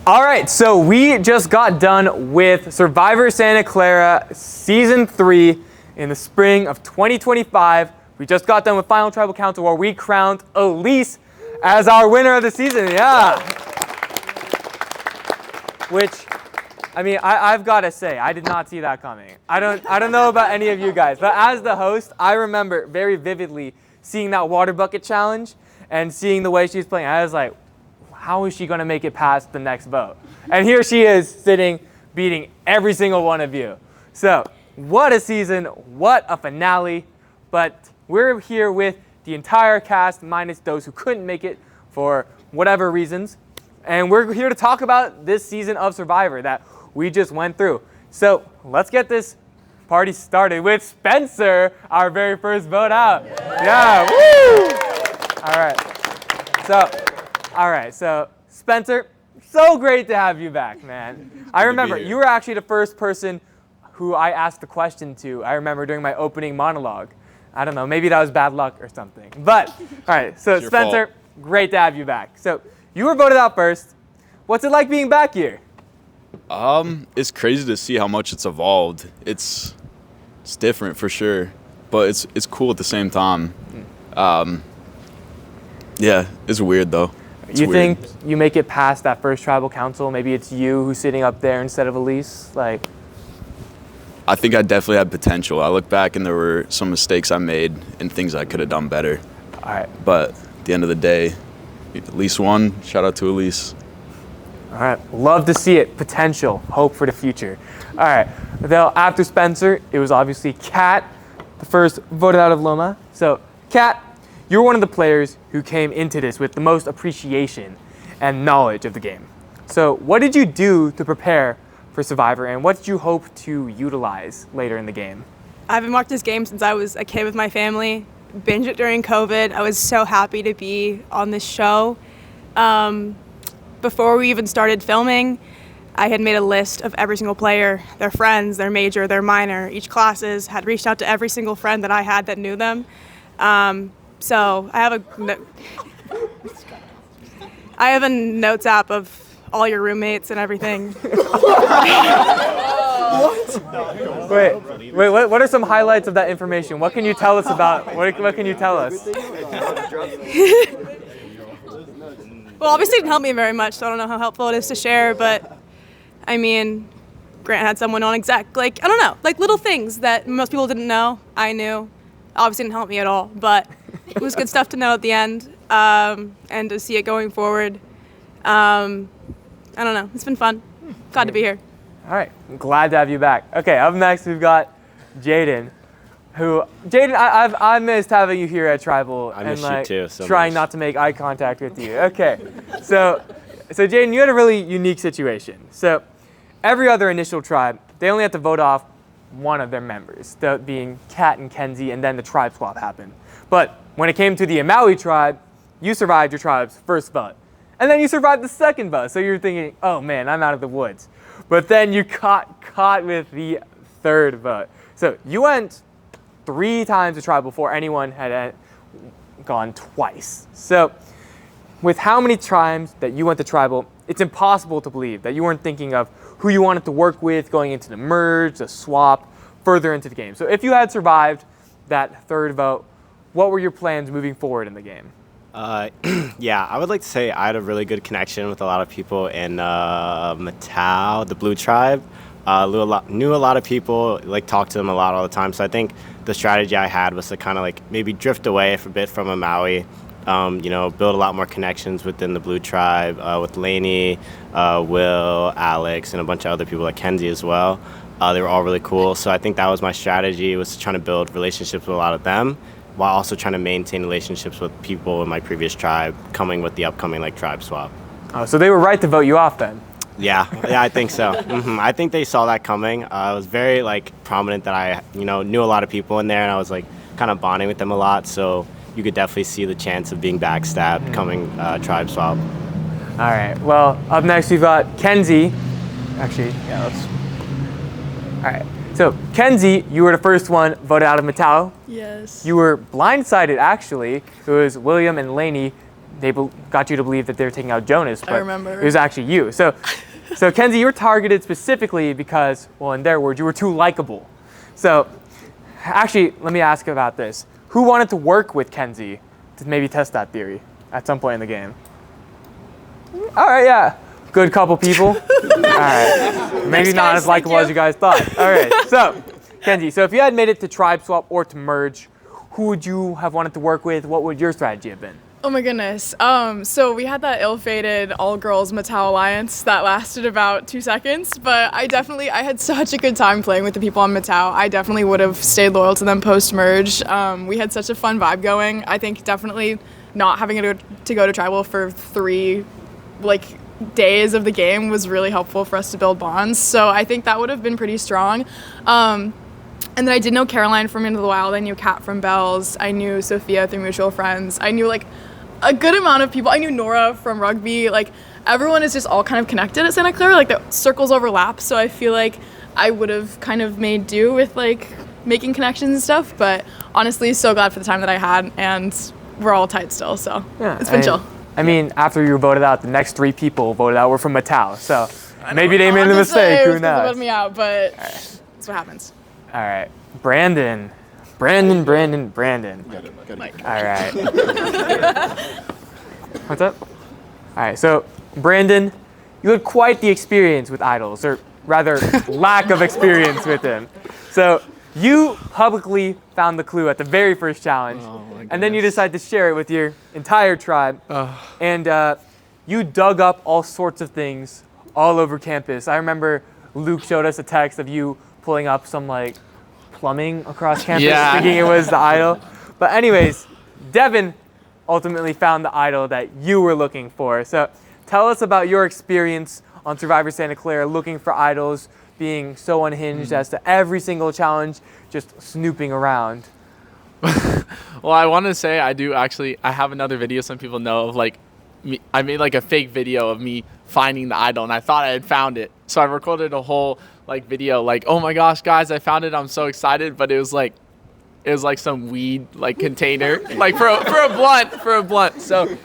All right, so we just got done with Survivor Santa Clara Season 3 in the spring of 2025. We just got done with Final Tribal Council where we crowned Elise as our winner of the season. Yeah. Which, I mean, I've got to say, I did not see that coming. I don't know about any of you guys, but as the host, I remember very vividly seeing that water bucket challenge and seeing the way she's playing. I was like, how is she going to make it past the next vote? And here she is sitting, beating every single one of you. So what a season, what a finale. But we're here with the entire cast, minus those who couldn't make it for whatever reasons. And we're here to talk about this season of Survivor that we just went through. So let's get this party started with Spencer, our very first vote out. Yeah, woo! All right, so Spencer, so great to have you back, man. I remember you were actually the first person who I asked the question to. I remember during my opening monologue. I don't know, maybe that was bad luck or something. But, all right, so Spencer, great to have you back. So you were voted out first. What's it like being back here? It's crazy to see how much it's evolved. It's different for sure, but it's cool at the same time. Yeah, it's weird though. You think you make it past that first tribal council? Maybe it's you who's sitting up there instead of Elise? Like, I think I definitely had potential. I look back and there were some mistakes I made and things I could have done better. all right, But at the end of the day, Elise won. Shout out to Elise. all right. Love to see it. Potential, hope for the future. All right. Now, after Spencer, it was obviously Kat, the first voted out of Loma. So, Kat, you're one of the players who came into this with the most appreciation and knowledge of the game. So what did you do to prepare for Survivor, and what did you hope to utilize later in the game? I've been watching this game since I was a kid with my family. Binged it during COVID. I was so happy to be on this show. Before we even started filming, I had made a list of every single player, their friends, their major, their minor, each classes, had reached out to every single friend that I had that knew them. So I have a notes app of all your roommates and everything. Wait, what are some highlights of that information? What can you tell us about, what can you tell us? Well, obviously it didn't help me very much, so I don't know how helpful it is to share, but I mean, Grant had someone on exec, like, I don't know, like little things that most people didn't know, I knew. Obviously didn't help me at all, but it was good stuff to know at the end, and to see it going forward. I don't know, it's been fun. Glad to be here. All right, I'm glad to have you back. Okay, up next we've got Jaden, Jaden, I missed having you here at Tribal. I missed you too, so trying much. not to make eye contact with you. Okay, so Jaden, you had a really unique situation. So every other initial tribe, they only had to vote off one of their members, that being Kat and Kenzie, and then the tribe swap happened. But when it came to the Amaui tribe, you survived your tribe's first vote. And then you survived the second vote. So you're thinking, oh man, I'm out of the woods. But then you caught with the third vote. So you went 3 times to tribe before anyone had gone twice. So with how many times that you went to tribal, it's impossible to believe that you weren't thinking of who you wanted to work with going into the merge, the swap, further into the game. So if you had survived that third vote, what were your plans moving forward in the game? Yeah, I would like to say I had a really good connection with a lot of people in Matau, the Blue Tribe. Knew a lot of people, like talked to them a lot all the time. So I think the strategy I had was to kind of like maybe drift away a bit from Amaui, build a lot more connections within the Blue Tribe with Lainey, Will, Alex, and a bunch of other people like Kenzie as well. They were all really cool. So I think that was my strategy, was trying to build relationships with a lot of them, while also trying to maintain relationships with people in my previous tribe coming with the upcoming like tribe swap. Oh, so they were right to vote you off then? Yeah, I think so. I think they saw that coming. It was very like prominent that I, knew a lot of people in there, and I was like kind of bonding with them a lot. So you could definitely see the chance of being backstabbed coming tribe swap. All right. Well, up next we've got Kenzie. Actually, yeah. All right. So Kenzie, you were the first one voted out of Matau. Yes. You were blindsided actually. It was William and Lainey got you to believe that they were taking out Jonas, but I remember. it was actually you. So Kenzie, you were targeted specifically because, well, in their words, you were too likable. So actually, let me ask about this. Who wanted to work with Kenzie to maybe test that theory at some point in the game? All right, yeah. Good couple people. All right. Maybe not as likable as you guys thought. All right. So, Kenzie, so if you had made it to Tribe Swap or to Merge, who would you have wanted to work with? What would your strategy have been? Oh my goodness. So we had that ill-fated all-girls Mattel alliance that lasted about 2 seconds, but I had such a good time playing with the people on Mattel. I definitely would have stayed loyal to them post-merge. We had such a fun vibe going. I think definitely not having to go to Tribal for 3 days of the game was really helpful for us to build bonds. So I think that would have been pretty strong. And then I did know Caroline from Into the Wild. I knew Kat from Bells. I knew Sophia through mutual friends. I knew a good amount of people. I knew Nora from rugby. Everyone is just all kind of connected at Santa Clara. The circles overlap. So I feel like I would have kind of made do with making connections and stuff. But honestly, so glad for the time that I had, and we're all tight still. So Yeah, it's been chill. I mean, after you were voted out, the next 3 people voted out were from Mattel. So maybe they made a mistake. Who knows? Voted me out, but that's what happens. All right, Brandon. All right. What's up? All right, so Brandon, you had quite the experience with idols, or rather lack of experience with them. So you publicly found the clue at the very first challenge, and then you decided to share it with your entire tribe. And you dug up all sorts of things all over campus. I remember Luke showed us a text of you pulling up some plumbing across campus, thinking it was the idol. But anyways, Devin ultimately found the idol that you were looking for. So tell us about your experience on Survivor Santa Clara, looking for idols, being so unhinged as to every single challenge, just snooping around. Well, I want to say I have another video some people know of me. I made a fake video of me finding the idol, and I thought I had found it. So I recorded a whole video oh my gosh guys, I found it, I'm so excited, but it was some weed container for a blunt. So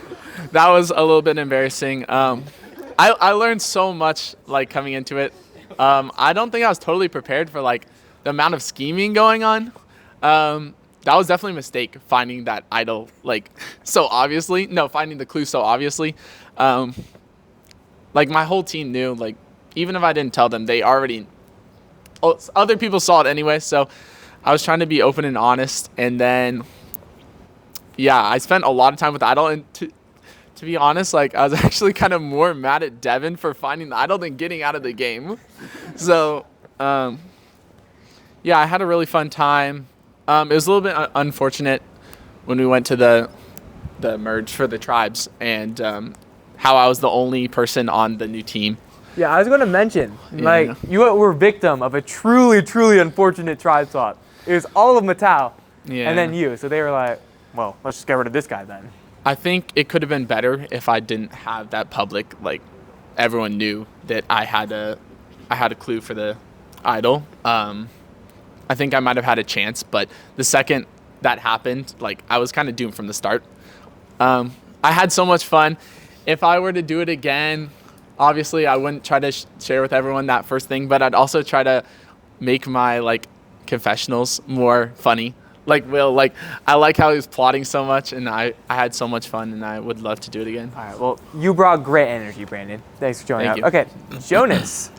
that was a little bit embarrassing. I learned so much coming into it. I don't think I was totally prepared for the amount of scheming going on. That was definitely a mistake, finding that idol so obviously. No, finding the clue so obviously. My whole team knew, even if I didn't tell them, other people saw it anyway. So I was trying to be open and honest. And then, I spent a lot of time with the idol. And to be honest, I was actually kind of more mad at Devin for finding the idol than getting out of the game. So, I had a really fun time. It was a little bit unfortunate when we went to the merge for the tribes, and how I was the only person on the new team. Yeah, I was going to mention, you were victim of a truly, truly unfortunate tribe swap. It was all of Mattel, and then you. So they were like, well, let's just get rid of this guy then. I think it could have been better if I didn't have that public, everyone knew that I had a clue for the idol. I think I might have had a chance, but the second that happened, I was kind of doomed from the start. I had so much fun. If I were to do it again, obviously I wouldn't try to share with everyone that first thing, but I'd also try to make my confessionals more funny. Will, I like how he was plotting so much, and I had so much fun, and I would love to do it again. All right, well, you brought great energy, Brandon. Thanks for joining Thank up. Okay, Jonas.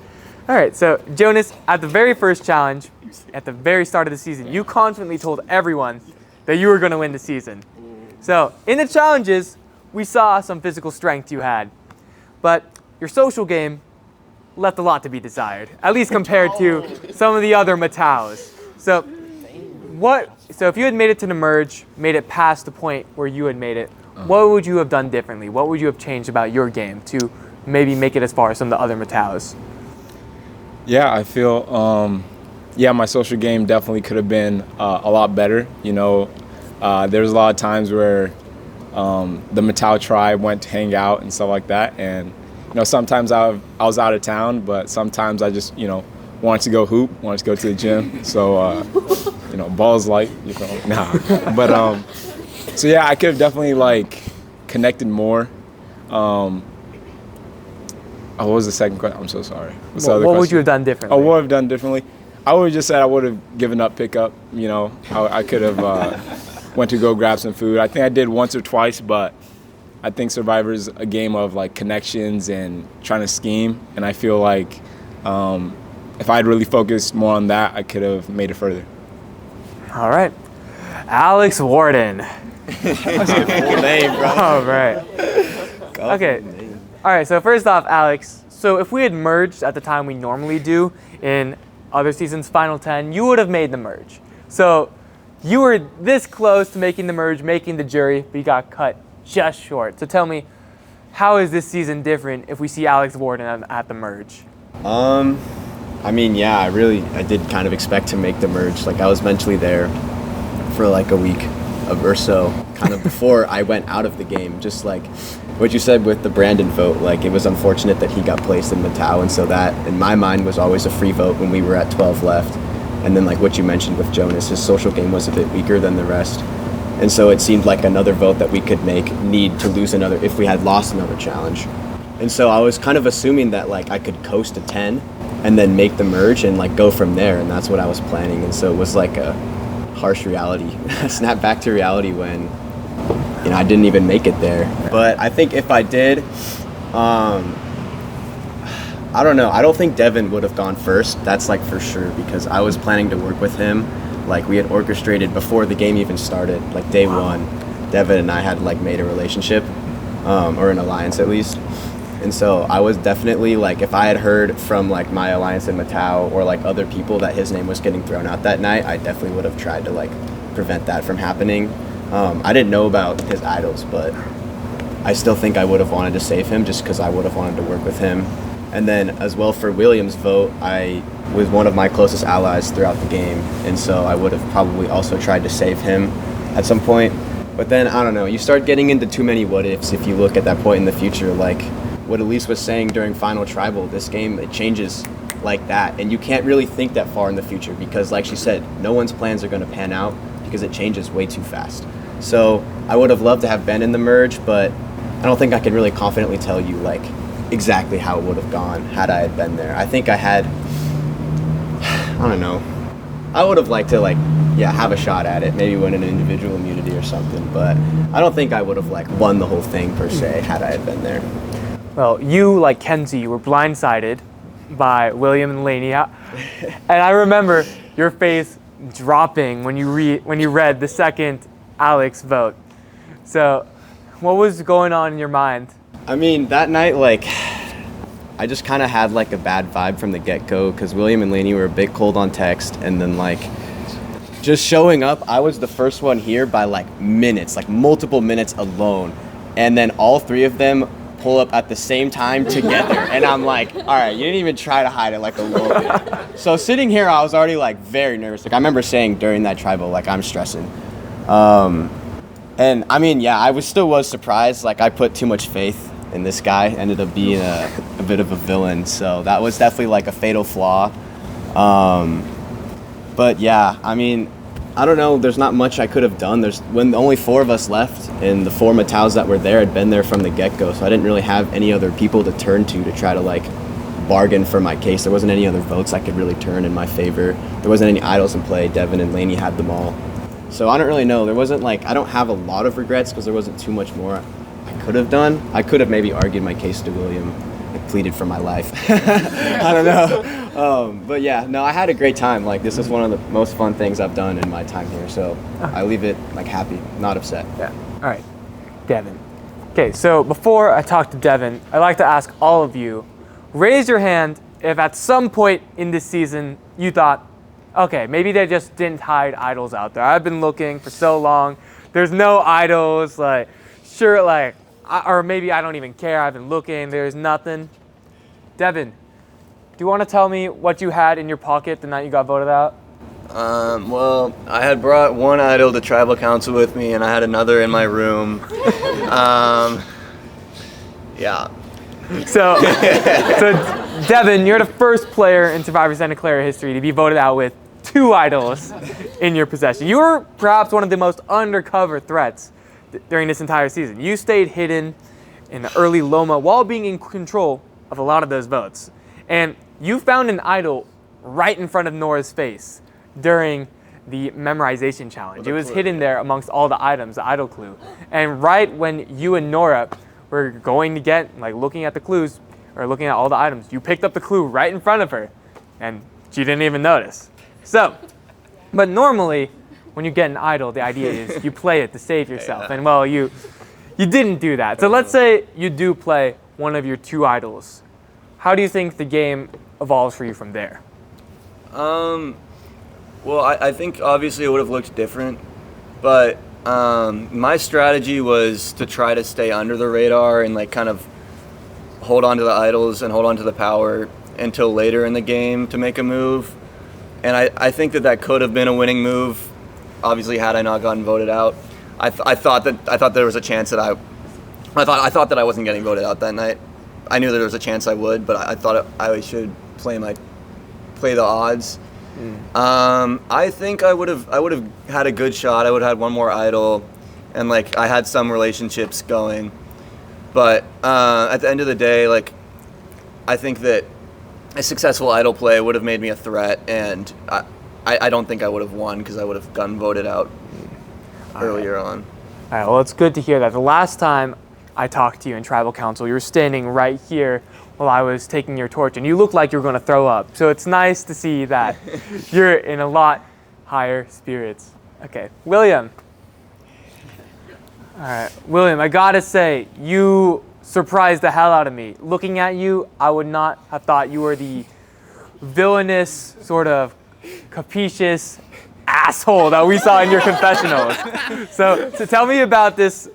All right, so Jonas, at the very first challenge, at the very start of the season, you confidently told everyone that you were going to win the season. So in the challenges, we saw some physical strength you had, but your social game left a lot to be desired, at least compared to some of the other Matals. So if you had made it to the merge, made it past the point where you had made it, what would you have done differently? What would you have changed about your game to maybe make it as far as some of the other Matals? Yeah, I feel, my social game definitely could have been a lot better. There's a lot of times where the Matau tribe went to hang out and stuff like that. And, sometimes I was out of town, but sometimes I just, wanted to go hoop, wanted to go to the gym. So, balls light, Nah. But, I could have definitely, connected more. What was the second question? I'm so sorry. What's the other What would question? you have done differently? Oh, what would I have done differently? I would have just said I would have given up pickup. You know, I could have went to go grab some food. I think I did once or twice, but I think Survivor is a game of like connections and trying to scheme. And I feel like if I'd really focused more on that, I could have made it further. All right. Alex Warden. Full name, bro. All right. Okay. All right, so first off, Alex, so if we had merged at the time we normally do in other seasons' Final 10, you would have made the merge. So you were this close to making the merge, making the jury, but you got cut just short. So tell me, how is this season different if we see Alex Warden at the merge? I mean, yeah, I did kind of expect to make the merge. Like, I was mentally there for like a week or so, kind of before I went out of the game. Just like what you said with the Brandon vote, like it was unfortunate that he got placed in Matau, and so that, in my mind, was always a free vote when we were at 12 left. And then like what you mentioned with Jonas, his social game was a bit weaker than the rest. And so it seemed like another vote that we could need to lose another if we had lost another challenge. And so I was kind of assuming that like I could coast to 10 and then make the merge and like go from there, and that's what I was planning. And so it was like a harsh reality, snap back to reality when I didn't even make it there. But I think if I did, I don't know. I don't think Devin would have gone first. That's like for sure, because I was planning to work with him. Like we had orchestrated before the game even started, like day one. Devin and I had like made a relationship, or an alliance at least. And so I was definitely like, if I had heard from like my alliance in Matau or like other people that his name was getting thrown out that night, I definitely would have tried to like prevent that from happening. I didn't know about his idols, but I still think I would have wanted to save him just because I would have wanted to work with him. And then as well for William's vote, I was one of my closest allies throughout the game, and so I would have probably also tried to save him at some point. But then, I don't know, you start getting into too many what ifs if you look at that point in the future. Like what Elise was saying during Final Tribal, this game, it changes like that, and you can't really think that far in the future because, like she said, no one's plans are going to pan out because it changes way too fast. So I would have loved to have been in the merge, but I don't think I can really confidently tell you like exactly how it would have gone had I had been there. I think I had, I don't know, I would have liked to like, yeah, have a shot at it, maybe win an individual immunity or something, but I don't think I would have like won the whole thing per se had I had been there. Well, you, like Kenzie, you were blindsided by William and Laney. And I remember your face dropping when you read the second Alex vote. So what was going on in your mind? I mean, that night, like, I just kind of had like a bad vibe from the get-go because William and Laney were a bit cold on text, and then like just showing up, I was the first one here by like minutes, like multiple minutes alone, and then all three of them pull up at the same time together, and I'm like, all right, you didn't even try to hide it like a little bit. So sitting here, I was already like very nervous. Like I remember saying during that tribal, like I'm stressing. And I mean, yeah, I still was surprised. Like I put too much faith in this guy, ended up being a bit of a villain. So that was definitely like a fatal flaw. But yeah, I mean, I don't know. There's not much I could have done. When only 4 of us left, and the 4 Mataus that were there had been there from the get-go, so I didn't really have any other people to turn to try to like bargain for my case. There wasn't any other votes I could really turn in my favor. There wasn't any idols in play. Devin and Laney had them all. So I don't really know. There wasn't like, I don't have a lot of regrets because there wasn't too much more I could have done. I could have maybe argued my case to William and pleaded for my life. I don't know. But yeah, no, I had a great time. Like this is one of the most fun things I've done in my time here. So I leave it like happy, not upset. Yeah. All right, Devin. Okay, so before I talk to Devin, I'd like to ask all of you, raise your hand if at some point in this season you thought, okay, maybe they just didn't hide idols out there. I've been looking for so long. There's no idols, like, sure, like, or maybe I don't even care. I've been looking. There's nothing. Devin, do you want to tell me what you had in your pocket the night you got voted out? Well, I had brought one idol to tribal council with me, and I had another in my room. Yeah. So Devin, you're the first player in Survivor Santa Clara history to be voted out with 2 idols in your possession. You were perhaps one of the most undercover threats during this entire season. You stayed hidden in the early Loma while being in control of a lot of those votes. And you found an idol right in front of Nora's face during the memorization challenge. It was hidden there amongst all the items, the idol clue. And right when you and Nora were going to get, like, looking at the clues or looking at all the items, you picked up the clue right in front of her and she didn't even notice. So, but normally when you get an idol, the idea is you play it to save yourself. And well, you didn't do that. So let's say you do play one of your 2 idols. How do you think the game evolves for you from there? Well, I think obviously it would have looked different, but my strategy was to try to stay under the radar and like kind of hold on to the idols and hold on to the power until later in the game to make a move. And I think that could have been a winning move, obviously, had I not gotten voted out. I thought there was a chance that I thought that I wasn't getting voted out that night. I knew that there was a chance I would, but I thought I should play the odds. I think I would have had a good shot. I would have had one more idol, and like I had some relationships going. But at the end of the day, like I think that a successful idol play would have made me a threat, and I don't think I would have won because I would have gotten voted out earlier on. All right, well, it's good to hear that. The last time I talked to you in Tribal Council, you were standing right here while I was taking your torch, and you looked like you were going to throw up. So it's nice to see that you're in a lot higher spirits. Okay, William. All right, William, I gotta say, you surprised the hell out of me. Looking at you, I would not have thought you were the villainous, sort of capricious asshole that we saw in your confessionals. So tell me about this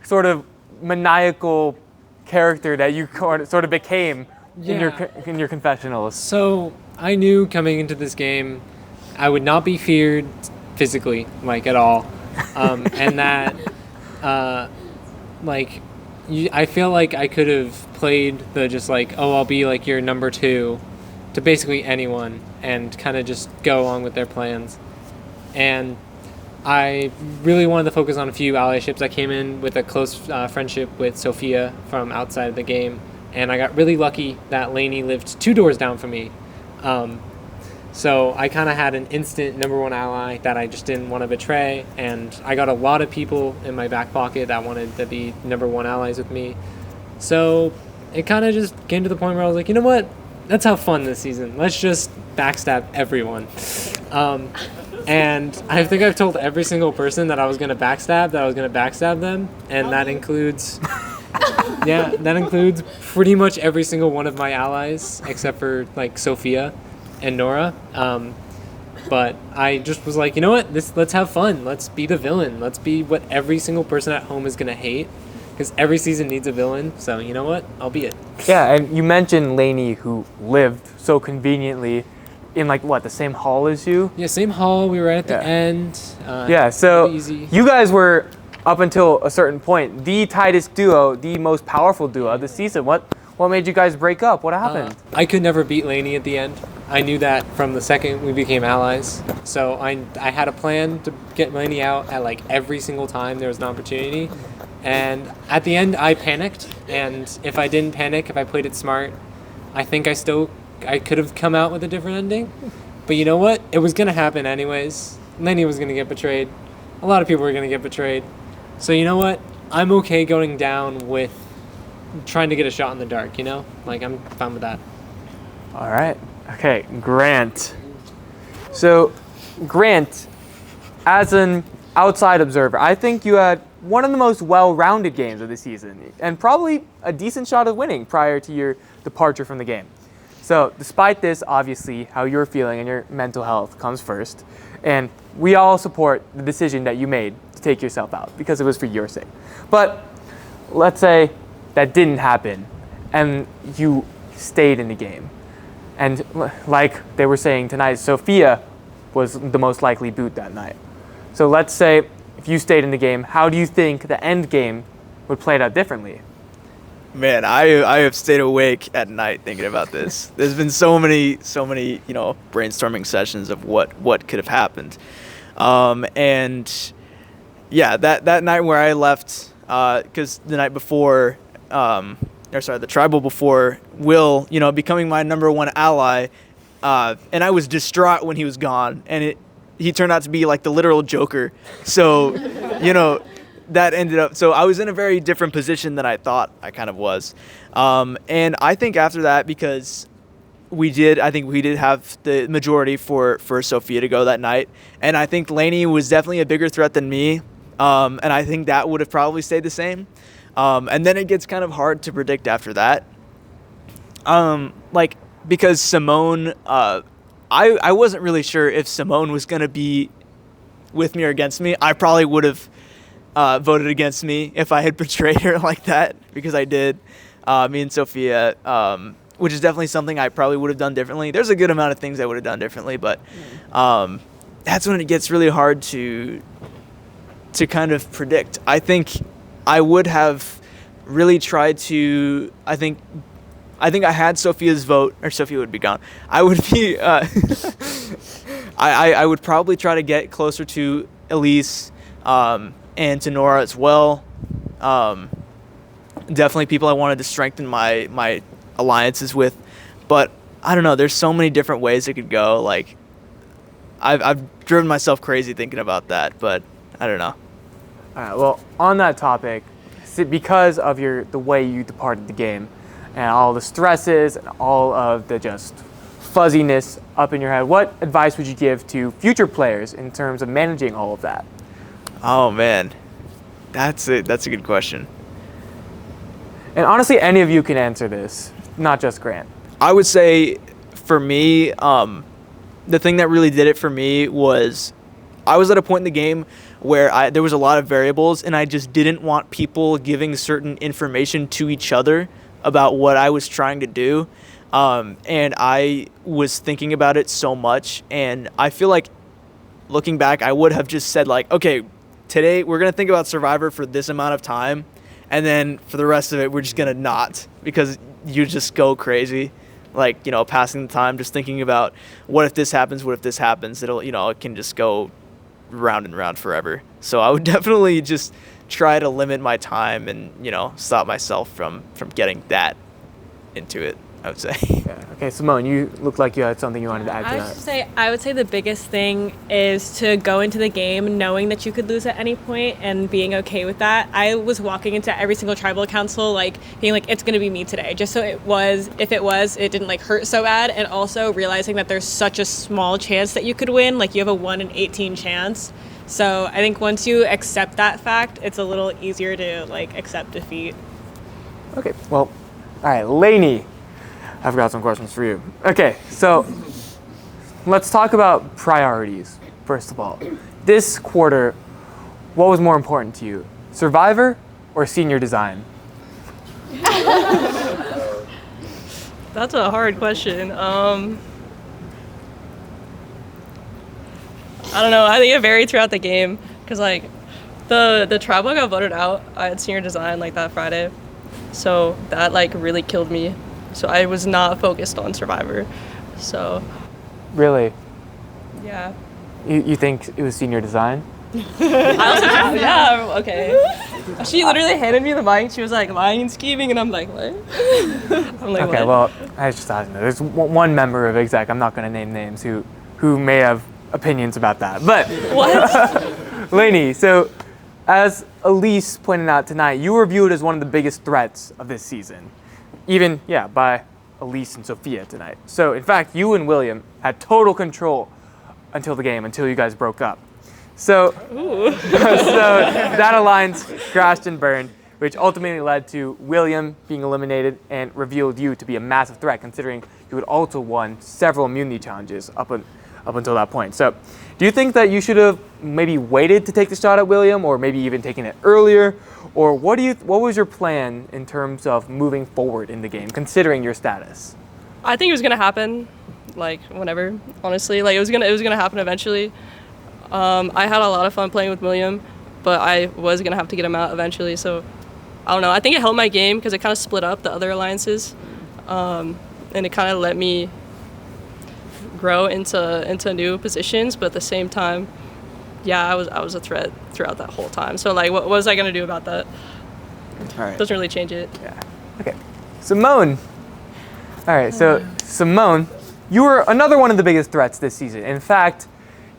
sort of maniacal character that you sort of became in your confessionals. So I knew coming into this game I would not be feared physically, like at all, and that I feel like I could have played the just like, oh, I'll be like your number 2 to basically anyone and kind of just go along with their plans. And I really wanted to focus on a few allyships. I came in with a close friendship with Sophia from outside of the game, and I got really lucky that Lainey lived 2 doors down from me. So I kind of had an instant number 1 ally that I just didn't want to betray, and I got a lot of people in my back pocket that wanted to be number 1 allies with me. So it kind of just came to the point where I was like, you know what? Let's have fun this season. Let's just backstab everyone. And I think I've told every single person that I was going to backstab them, and that includes that includes pretty much every single one of my allies except for like Sophia and Nora. But I just was like, you know what? Let's have fun. Let's be the villain. Let's be what every single person at home is going to hate, because every season needs a villain. So you know what? I'll be it. Yeah, and you mentioned Lainey, who lived so conveniently in the same hall as you? Yeah, same hall. We were right at the end. So easy. You guys were, up until a certain point, the tightest duo, the most powerful duo of the season. What made you guys break up? What happened? I could never beat Lainey at the end. I knew that from the second we became allies. So I had a plan to get Lainey out at like every single time there was an opportunity. And at the end, I panicked. And if I didn't panic, if I played it smart, I think I could have come out with a different ending. But you know what? It was going to happen anyways. Lainey was going to get betrayed. A lot of people were going to get betrayed. So you know what? I'm okay going down with trying to get a shot in the dark, you know? Like, I'm fine with that. All right. Okay, Grant. So, Grant, as an outside observer, I think you had one of the most well-rounded games of the season, and probably a decent shot of winning prior to your departure from the game. So despite this, obviously, how you're feeling and your mental health comes first. And we all support the decision that you made to take yourself out because it was for your sake. But let's say that didn't happen and you stayed in the game. And like they were saying tonight, Sophia was the most likely boot that night. So let's say if you stayed in the game, how do you think the end game would play out differently? Man, I have stayed awake at night thinking about this. There's been so many, brainstorming sessions of what could have happened. And yeah, that night where I left, because the night before, the tribal before, Will, becoming my number one ally, and I was distraught when he was gone, and he turned out to be like the literal Joker. So, that ended up, so I was in a very different position than I thought I kind of was. And I think after that, because we did have the majority for Sophia to go that night. And I think Lainey was definitely a bigger threat than me. And I think that would have probably stayed the same. And then it gets kind of hard to predict after that. Because Simone, I wasn't really sure if Simone was going to be with me or against me. I probably would have voted against me if I had betrayed her like that, because I did. Me and Sophia, which is definitely something I probably would have done differently. There's a good amount of things I would have done differently, but that's when it gets really hard to kind of predict. I think I would have really tried to, I think I had Sophia's vote, or Sophia would be gone. I would be, I would probably try to get closer to Elise and to Nora as well. Definitely people I wanted to strengthen my alliances with, but I don't know. There's so many different ways it could go. Like, I've driven myself crazy thinking about that, but I don't know. All right. Well, on that topic, because of the way you departed the game, and all the stresses and all of the just fuzziness up in your head, what advice would you give to future players in terms of managing all of that? Oh man, that's a good question. And honestly, any of you can answer this, not just Grant. I would say, for me, the thing that really did it for me was I was at a point in the game where there was a lot of variables, and I just didn't want people giving certain information to each other about what I was trying to do. And I was thinking about it so much, and I feel like, looking back, I would have just said, like, okay, today we're going to think about Survivor for this amount of time, and then for the rest of it, we're just going to not, because you just go crazy. Like, passing the time, just thinking about what if this happens, it can just go round and round forever. So I would definitely just try to limit my time and, stop myself from getting that into it, I would say. Yeah. Okay, Simone, you look like you had something you wanted to add to that. I would say the biggest thing is to go into the game knowing that you could lose at any point and being okay with that. I was walking into every single tribal council being like, it's going to be me today, just so if it didn't hurt so bad, and also realizing that there's such a small chance that you could win. You have a 1 in 18 chance. So I think once you accept that fact, it's a little easier to accept defeat. Okay, well, all right, Lainey, I've got some questions for you. Okay, so let's talk about priorities, first of all. This quarter, what was more important to you, Survivor or senior design? That's a hard question. I don't know. I think it varied throughout the game because the tribal got voted out. I had senior design that Friday, so that really killed me. So I was not focused on Survivor. So. Really? Yeah. You think it was senior design? Yeah. Okay. She literally handed me the mic. She was like, "Lying, scheming," and I'm like, "What?" I'm like, okay. What? Well, I was just asking. There's one member of exec. I'm not going to name names who may have opinions about that. But what? Lainey, so as Elise pointed out tonight, you were viewed as one of the biggest threats of this season, even by Elise and Sophia tonight. So in fact, you and William had total control until you guys broke up. So, so that alliance crashed and burned, which ultimately led to William being eliminated and revealed you to be a massive threat, considering you had also won several immunity challenges up until that point. So do you think that you should have maybe waited to take the shot at William, or maybe even taken it earlier? Or what was your plan in terms of moving forward in the game, considering your status? I think it was gonna happen, whenever. Honestly, it was gonna happen eventually. I had a lot of fun playing with William, but I was gonna have to get him out eventually. So I don't know. I think it helped my game because it kind of split up the other alliances, and it kind of let me grow into new positions. But at the same time, yeah, I was a threat throughout that whole time. So like, what was I gonna do about that? All right. Doesn't really change it. Yeah. Okay. Simone. All right. So Simone, you were another one of the biggest threats this season. In fact,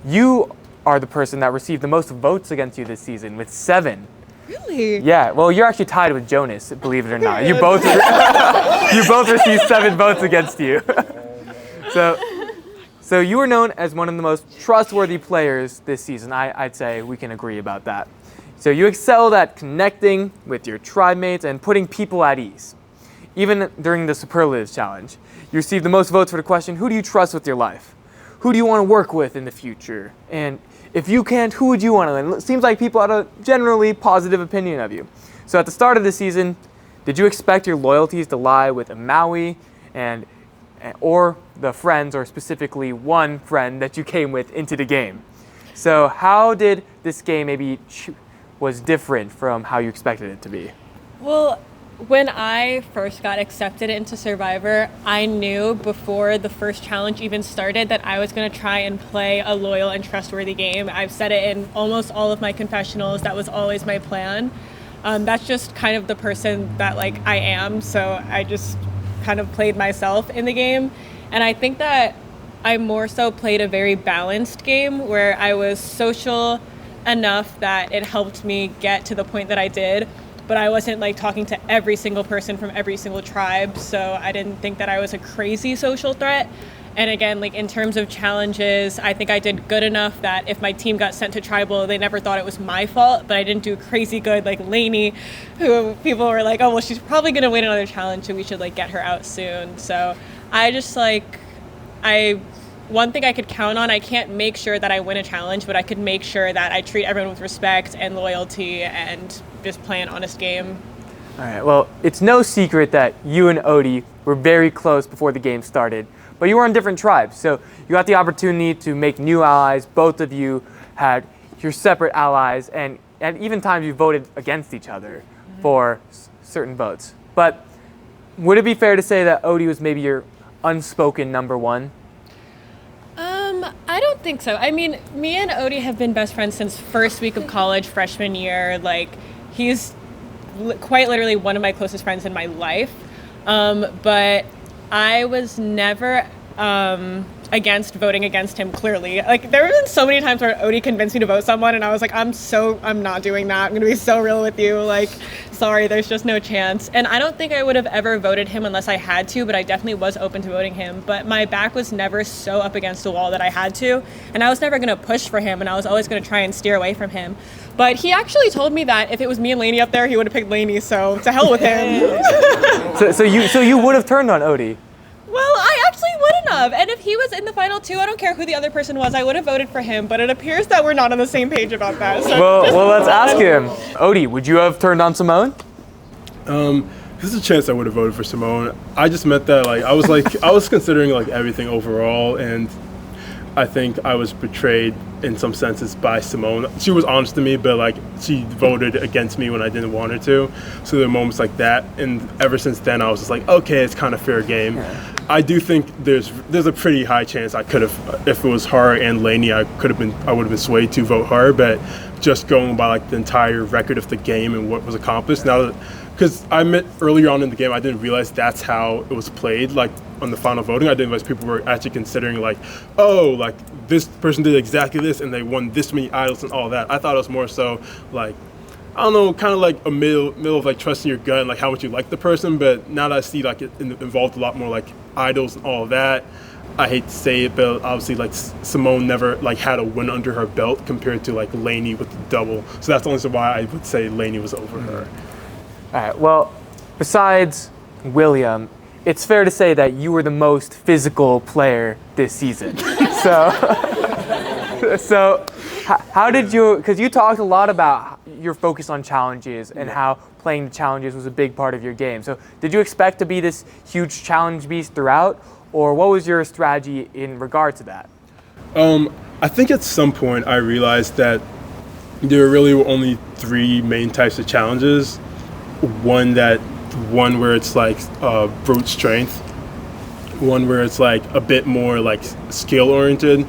you are the person that received the most votes against you this season with 7. Really? Yeah. Well, you're actually tied with Jonas, believe it or not. You both you both received 7 votes against you. So you were known as one of the most trustworthy players this season. I'd say we can agree about that. So you excelled at connecting with your tribe mates and putting people at ease. Even during the Superlatives Challenge, you received the most votes for the question, who do you trust with your life? Who do you want to work with in the future? And if you can't, who would you want to? And it seems like people had a generally positive opinion of you. So at the start of the season, did you expect your loyalties to lie with Maui or the friends, or specifically one friend that you came with into the game? So how did this game maybe was different from how you expected it to be? Well, when I first got accepted into Survivor, I knew before the first challenge even started that I was going to try and play a loyal and trustworthy game. I've said it in almost all of my confessionals. That was always my plan. That's just kind of the person that like I am. So I just kind of played myself in the game. And I think that I more so played a very balanced game where I was social enough that it helped me get to the point that I did. But I wasn't like talking to every single person from every single tribe, so I didn't think that I was a crazy social threat. And again, like in terms of challenges, I think I did good enough that if my team got sent to tribal, they never thought it was my fault, but I didn't do crazy good like Lainey, who people were like, oh, well, she's probably gonna win another challenge, so we should like get her out soon. So I just one thing I could count on, I can't make sure that I win a challenge, but I could make sure that I treat everyone with respect and loyalty and just play an honest game. All right, well, it's no secret that you and Odie were very close before the game started, but you were on different tribes, so you got the opportunity to make new allies. Both of you had your separate allies, and at even times you voted against each other for certain votes. But would it be fair to say that Odie was maybe your unspoken number one? I don't think so. I mean, me and Odie have been best friends since first week of college, freshman year. Like, he's quite literally one of my closest friends in my life. But I was never against voting against him, clearly. Like, there have been so many times where Odie convinced me to vote someone, and I was like, I'm not doing that. I'm going to be so real with you. Like, sorry, there's just no chance. And I don't think I would have ever voted him unless I had to, but I definitely was open to voting him. But my back was never so up against the wall that I had to, and I was never going to push for him, and I was always going to try and steer away from him. But he actually told me that if it was me and Lainey up there, he would have picked Lainey, so to hell with him. So you would have turned on Odie? Well, I actually wouldn't have. And if he was in the final 2, I don't care who the other person was, I would have voted for him. But it appears that we're not on the same page about that. So Well, let's ask him. Odie, would you have turned on Simone? There's a chance I would have voted for Simone. I just meant that I was considering like everything overall, and I think I was betrayed in some senses by Simone. She was honest to me, but like she voted against me when I didn't want her to. So there were moments like that, and ever since then I was just like, okay, it's kind of fair game. Yeah. I do think there's a pretty high chance I could have, if it was her and Lainey, I would have been swayed to vote her. But just going by like the entire record of the game and what was accomplished now that. Because I admit earlier on in the game, I didn't realize that's how it was played, like on the final voting. I didn't realize people were actually considering like, oh, like this person did exactly this and they won this many idols and all that. I thought it was more so like, I don't know, kind of like a middle of like trusting your gut and like how much you like the person. But now that I see like it involved a lot more like idols and all that, I hate to say it, but obviously like Simone never like had a win under her belt compared to like Lainey with the double. So that's the only reason why I would say Lainey was over her. All right, well, besides William, it's fair to say that you were the most physical player this season. So how did you, because you talked a lot about your focus on challenges and how playing the challenges was a big part of your game. So did you expect to be this huge challenge beast throughout, or what was your strategy in regard to that? I think at some point I realized that there really were only 3 main types of challenges. One where it's like brute strength, one where it's like a bit more like skill oriented,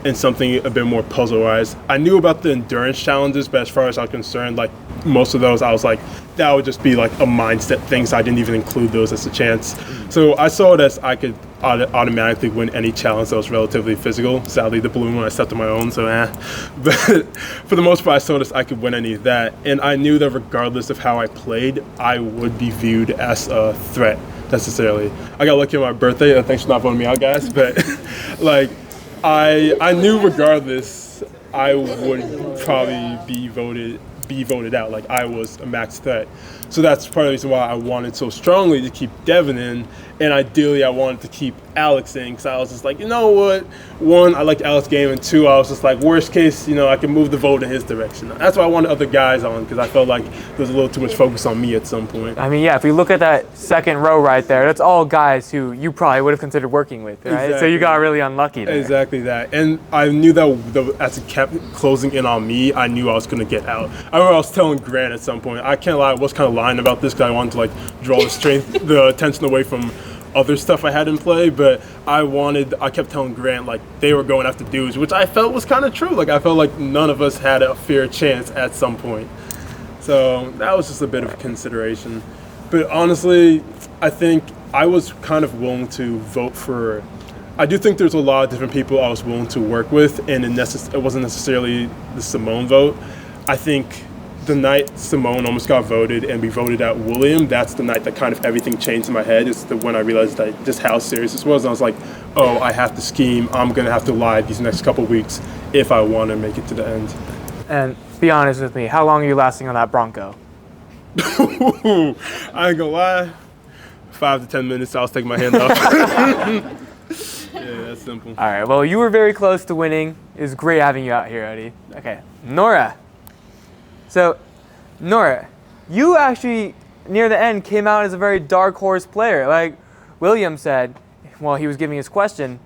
in something a bit more puzzle-wise. I knew about the endurance challenges, but as far as I'm concerned, like most of those, I was like, that would just be like a mindset thing, so I didn't even include those as a chance. So I saw it as I could automatically win any challenge that was relatively physical. Sadly, the balloon one I stepped on my own, so But for the most part, I saw it as I could win any of that. And I knew that regardless of how I played, I would be viewed as a threat, necessarily. I got lucky on my birthday. Thanks for not voting me out, guys. But like, I knew regardless, I would probably be voted out. Like, I was a max threat. So that's part of the reason why I wanted so strongly to keep Devin in, and ideally I wanted to keep Alex in, because I was just like, you know what? One, I liked Alex's game, and two, I was just like, worst case, I can move the vote in his direction. That's why I wanted other guys on, because I felt like there was a little too much focus on me at some point. I mean, yeah, if we look at that second row right there, that's all guys who you probably would have considered working with, right? Exactly. So you got really unlucky there. Exactly that. And I knew that as it kept closing in on me, I knew I was going to get out. I remember I was telling Grant at some point, I can't lie, I was kind of lying about this because I wanted to draw the attention away from other stuff I had in play, but I kept telling Grant they were going after dudes, which I felt was kind of true. I felt like none of us had a fair chance at some point. So that was just a bit of consideration. But honestly, I think I was kind of willing to vote for. I do think there's a lot of different people I was willing to work with, and it wasn't necessarily the Simone vote. I think the night Simone almost got voted and we voted out William, that's the night that kind of everything changed in my head. It's when I realized just how serious this was. And I was like, oh, I have to scheme. I'm going to have to lie these next couple weeks if I want to make it to the end. And be honest with me, how long are you lasting on that Bronco? I ain't gonna lie, 5 to 10 minutes, I was taking my hand off. Yeah, that's simple. All right, well, you were very close to winning. It was great having you out here, Odie. Okay, Nora. So, Nora, you actually, near the end, came out as a very dark horse player. Like William said, while he was giving his question,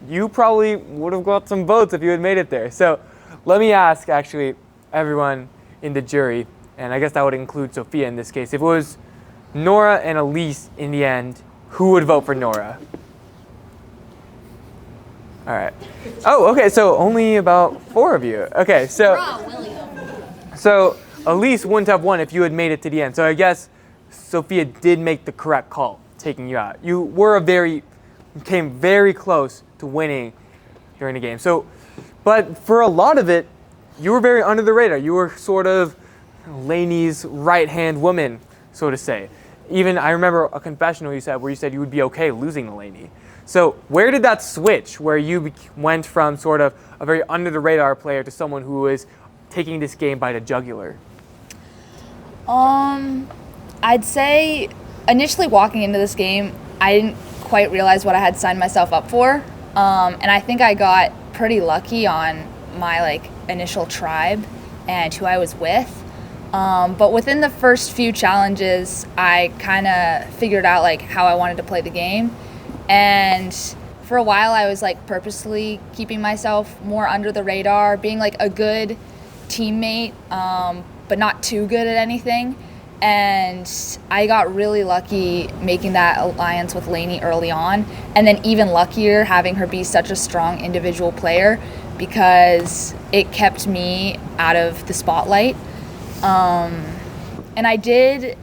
you probably would have got some votes if you had made it there. So, let me ask, actually, everyone in the jury, and I guess that would include Sophia in this case, if it was Nora and Elise in the end, who would vote for Nora? All right. Oh, okay, so only about 4 of you. Okay, so Elise wouldn't have won if you had made it to the end. So I guess Sophia did make the correct call, taking you out. You came very close to winning during the game. So, but for a lot of it, you were very under the radar. You were sort of Lainey's right-hand woman, so to say. Even I remember a confessional you said you would be okay losing to Lainey. So where did that switch, where you went from sort of a very under the radar player to someone who is taking this game by the jugular? I'd say initially walking into this game, I didn't quite realize what I had signed myself up for. And I think I got pretty lucky on my initial tribe and who I was with. But within the first few challenges, I kind of figured out how I wanted to play the game. And for a while, I was purposely keeping myself more under the radar, being a good teammate, but not too good at anything. And I got really lucky making that alliance with Lainey early on, and then even luckier having her be such a strong individual player, because it kept me out of the spotlight. And I did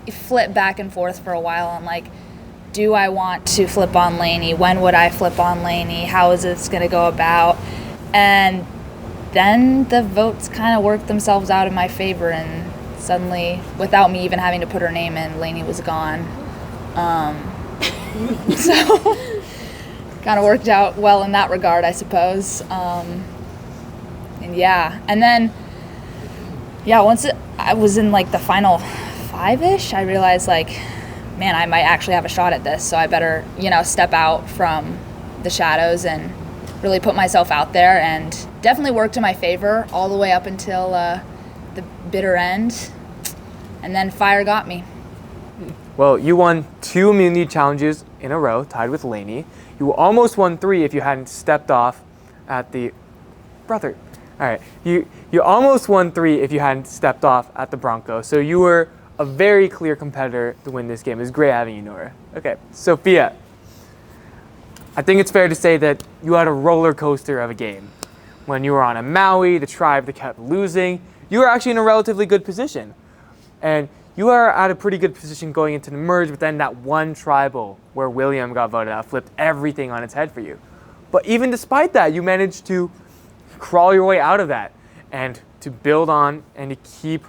flip back and forth for a while on do I want to flip on Lainey? When would I flip on Lainey? How is this going to go about? And then the votes kind of worked themselves out in my favor, and suddenly, without me even having to put her name in, Lainey was gone. So kind of worked out well in that regard, I suppose. And then once I was in the final 5-ish, I realized man, I might actually have a shot at this, so I better, step out from the shadows and really put myself out there, and definitely worked in my favor all the way up until the bitter end, and then fire got me. Well, you won 2 immunity challenges in a row, tied with Lainey. You almost won 3 if you hadn't stepped off at the... Brother. All right. You almost won 3 if you hadn't stepped off at the Bronco, so you were a very clear competitor to win this game. It was great having you, Nora. Okay, Sophia. I think it's fair to say that you had a roller coaster of a game. When you were on a Maui, the tribe that kept losing, you were actually in a relatively good position. And you are at a pretty good position going into the merge, but then that one tribal where William got voted out flipped everything on its head for you. But even despite that, you managed to crawl your way out of that and to build on and to keep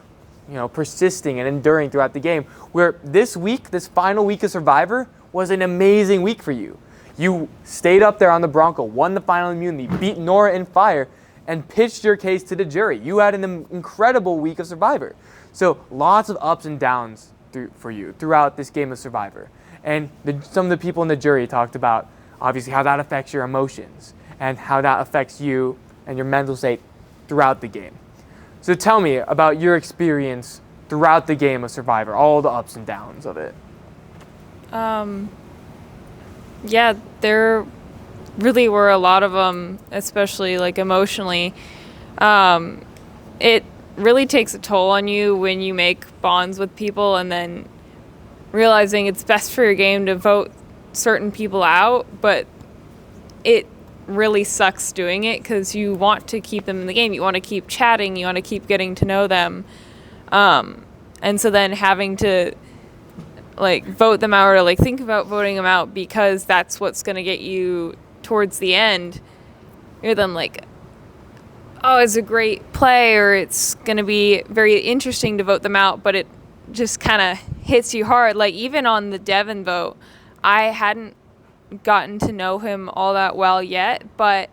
persisting and enduring throughout the game. Where this week, this final week of Survivor, was an amazing week for you. You stayed up there on the Bronco, won the final immunity, beat Nora in fire, and pitched your case to the jury. You had an incredible week of Survivor. So lots of ups and downs for you throughout this game of Survivor. And some of the people in the jury talked about, obviously, how that affects your emotions and how that affects you and your mental state throughout the game. So tell me about your experience throughout the game of Survivor, all the ups and downs of it. Yeah, there really were a lot of them, especially like emotionally. It really takes a toll on you when you make bonds with people and then realizing it's best for your game to vote certain people out, but it really sucks doing it because you want to keep them in the game. You want to keep chatting. You want to keep getting to know them. And so then having to vote them out or think about voting them out because that's what's going to get you towards the end. You're then oh, it's a great play or it's going to be very interesting to vote them out, but it just kind of hits you hard. Even on the Devin vote, I hadn't gotten to know him all that well yet, but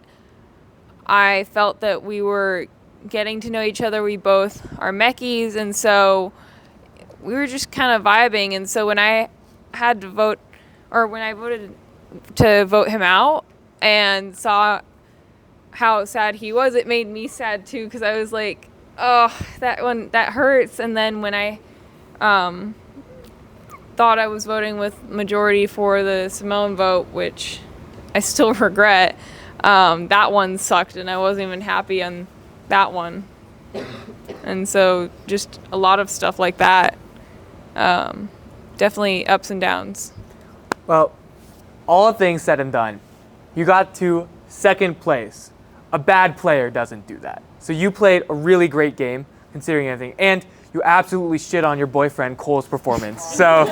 I felt that we were getting to know each other. We both are Meckies, and so we were just kind of vibing. And so when I had to vote, or when I voted to vote him out and saw how sad he was, it made me sad too, because I was like, oh, that hurts. And then when I thought I was voting with majority for the Simone vote, which I still regret, that one sucked and I wasn't even happy on that one. And so just a lot of stuff like that. Definitely ups and downs. Well, all things said and done, you got to second place. A bad player doesn't do that. So you played a really great game, considering everything, and you absolutely shit on your boyfriend Cole's performance. So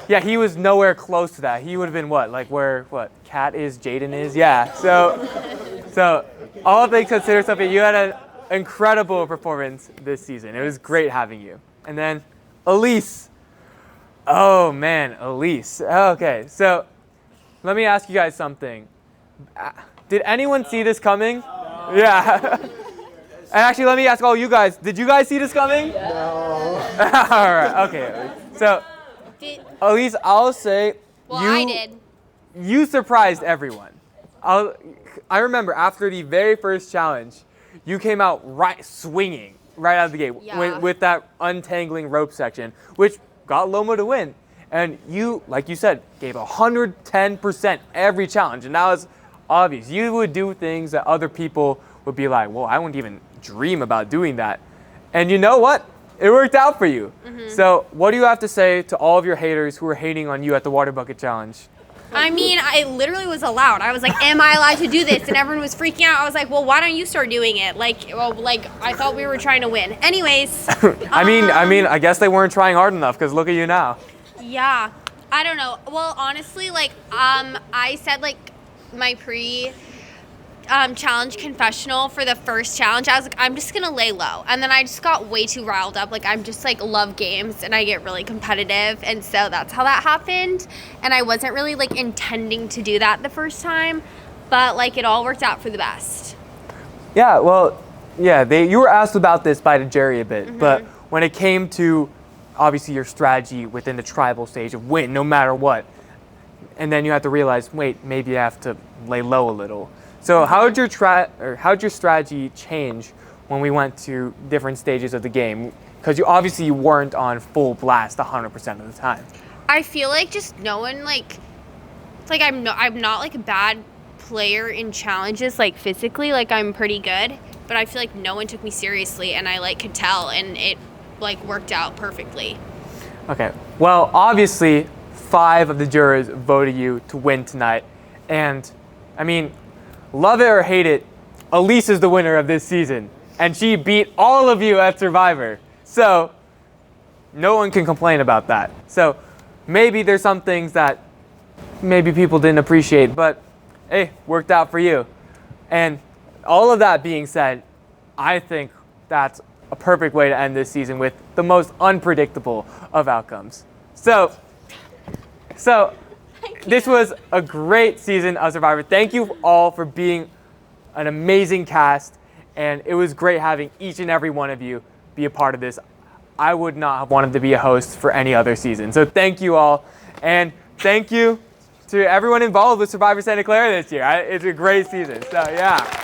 yeah, he was nowhere close to that. He would have been where Kat is, Jaden is, yeah. So all things considered, Sophia, you had an incredible performance this season. It was great having you. And then Elise. Oh man, Elise. Okay, so let me ask you guys something. Did anyone see this coming? No. Yeah. And actually, let me ask all you guys. Did you guys see this coming? No. All right. Okay. So, Elise, I'll say I did. You surprised everyone. I remember after the very first challenge, you came out swinging right out of the gate with that untangling rope section, which got Loma to win. And you, like you said, gave 110% every challenge, and that was obvious. You would do things that other people would be like, well, I wouldn't even dream about doing that. And you know what? It worked out for you. Mm-hmm. So what do you have to say to all of your haters who were hating on you at the water bucket challenge? I mean, I literally was allowed. I was like, am I allowed to do this? And everyone was freaking out. I was like, well, why don't you start doing it? I thought we were trying to win. Anyways. I mean, I guess they weren't trying hard enough, because look at you now. Yeah. I don't know. Well, honestly, I said, my challenge confessional for the first challenge. I was like, I'm just gonna lay low, and then I just got way too riled up. I'm just love games, and I get really competitive, and so that's how that happened. And I wasn't really intending to do that the first time, but it all worked out for the best. Yeah, well, yeah, you were asked about this by the jury a bit, but when it came to obviously your strategy within the tribal stage of win no matter what, and then you have to realize, wait, maybe I have to lay low a little. So how'd your strategy change when we went to different stages of the game? Because you weren't on full blast 100% of the time. I feel just no one I'm not a bad player in challenges physically. I'm pretty good, but I feel no one took me seriously, and I could tell, and it worked out perfectly. Okay. Well, obviously, 5 of the jurors voted you to win tonight. And, I mean, love it or hate it, Elise is the winner of this season. And she beat all of you at Survivor. So, no one can complain about that. So, maybe there's some things that maybe people didn't appreciate, but hey, worked out for you. And all of that being said, I think that's a perfect way to end this season with the most unpredictable of outcomes. So this was a great season of Survivor. Thank you all for being an amazing cast, and it was great having each and every one of you be a part of this. I would not have wanted to be a host for any other season. So thank you all, and thank you to everyone involved with Survivor Santa Clara this year. It's a great season, so yeah.